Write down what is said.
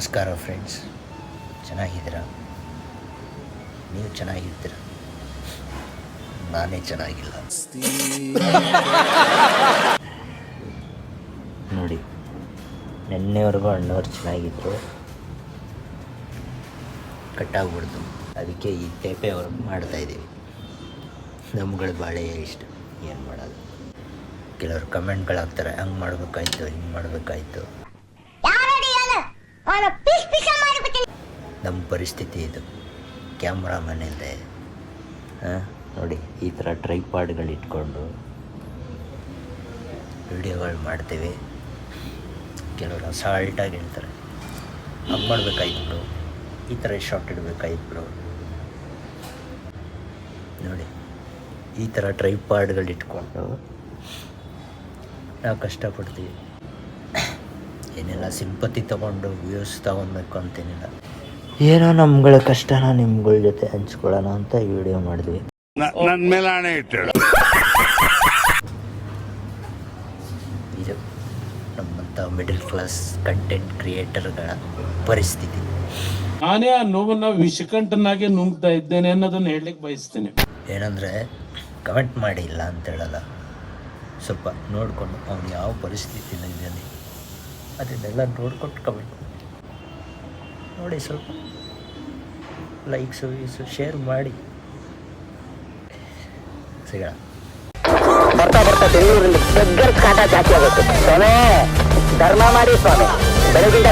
ನಮಸ್ಕಾರ ಫ್ರೆಂಡ್ಸ್, ಚೆನ್ನಾಗಿದ್ದೀರಾ? ನೀವು ಚೆನ್ನಾಗಿದ್ದೀರಾ? ನಾನೇ ಚೆನ್ನಾಗಿಲ್ಲ. ನೋಡಿ, ನೆನ್ನೆವರೆಗೂ ಅಣ್ಣವ್ರು ಚೆನ್ನಾಗಿದ್ದರು, ಕಟ್ಟಾಗ್ಬಿಡ್ತು. ಅದಕ್ಕೆ ಈ ತೇಪೆ ವರ್ಕ್ ಮಾಡ್ತಾಯಿದ್ದೀವಿ. ನಮ್ಗಳು ಭಾಳ ಇಷ್ಟ, ಏನು ಮಾಡೋದು. ಕೆಲವರು ಕಮೆಂಟ್ಗಳಾಗ್ತಾರೆ, ಹಂಗೆ ಮಾಡಬೇಕಾಯ್ತು, ಹಿಂಗೆ ಮಾಡಬೇಕಾಯ್ತು. ನಮ್ಮ ಪರಿಸ್ಥಿತಿ ಇದು. ಕ್ಯಾಮ್ರಾ ಮನೆಯಲ್ಲೇ ನೋಡಿ, ಈ ಥರ ಟ್ರೈಪಾಡ್ಗಳು ಇಟ್ಕೊಂಡು ವಿಡಿಯೋಗಳು ಮಾಡ್ತೀವಿ. ಕೆಲವರು ಅಸಾಲ್ಟಾಗಿ ಹೇಳ್ತಾರೆ, ಹಂಗೆ ಮಾಡಬೇಕಾಯ್ತು ಬ್ರೋ, ಈ ಥರ ಶಾರ್ಟ್ ಇಡಬೇಕಾಯ್ತು ಬ್ರೋ. ನೋಡಿ, ಈ ಥರ ಟ್ರೈಪಾಡ್ಗಳು ಇಟ್ಕೊಂಡು ನಾವು ಕಷ್ಟಪಡ್ತೀವಿ. ಏನೆಲ್ಲ ಸಿಂಪತಿ ತೊಗೊಂಡು ವ್ಯೂಸ್ ತೊಗೊಬೇಕು ಅಂತೇನಿಲ್ಲ. ಏನೋ ನಮ್ಗಳ ಕಷ್ಟನ ನಿಮ್ಗಳ ಜೊತೆ ಹಂಚ್ಕೊಳ್ಳೋಣ ಅಂತ ಈ ವಿಡಿಯೋ ಮಾಡಿದ್ವಿ. ನನ್ನ ಮೇಲೆ ಹಣೆ ಇಟ್ಟಳು. ಇದು ನಮ್ಮಂಥ ಮಿಡಲ್ ಕ್ಲಾಸ್ ಕಂಟೆಂಟ್ ಕ್ರಿಯೇಟರ್ಗಳ ಪರಿಸ್ಥಿತಿ. ನಾನೇ ಆ ನೋವನ್ನ ವಿಷಕಂಠನಾಗೆ ನುಂಗ್ತಾ ಇದ್ದೇನೆ ಅನ್ನೋದನ್ನ ಹೇಳಲಿಕ್ಕೆ ಬಯಸ್ತೇನೆ. ಏನಂದರೆ ಕಮೆಂಟ್ ಮಾಡಿ ಇಲ್ಲ ಅಂತ ಹೇಳಲ್ಲ, ಸ್ವಲ್ಪ ನೋಡಿಕೊಂಡು ಅವನು ಯಾವ ಪರಿಸ್ಥಿತಿಯಲ್ಲಿ ಇದ್ದಾನೆ ಅದನ್ನೆಲ್ಲ ನೋಡ್ಕೊಂಡು ಕಮೆಂಟ್ ನೋಡಿ. ಸ್ವಲ್ಪ ಲೈಕ್ಸು ವೀಸು ಶೇರ್ ಮಾಡಿ. ಸಿಗೋಣ. ಬರ್ತಾ ಬರ್ತಾ ಬೆಂಗಳೂರಲ್ಲಿ ಕಾಟ ಜಾಸ್ತಿ ಆಗುತ್ತೆ. ಸ್ವಾಮಿ ಧರ್ಮ ಮಾಡಿ ಸ್ವಾಮಿ, ಬೆಳಗಿಂದ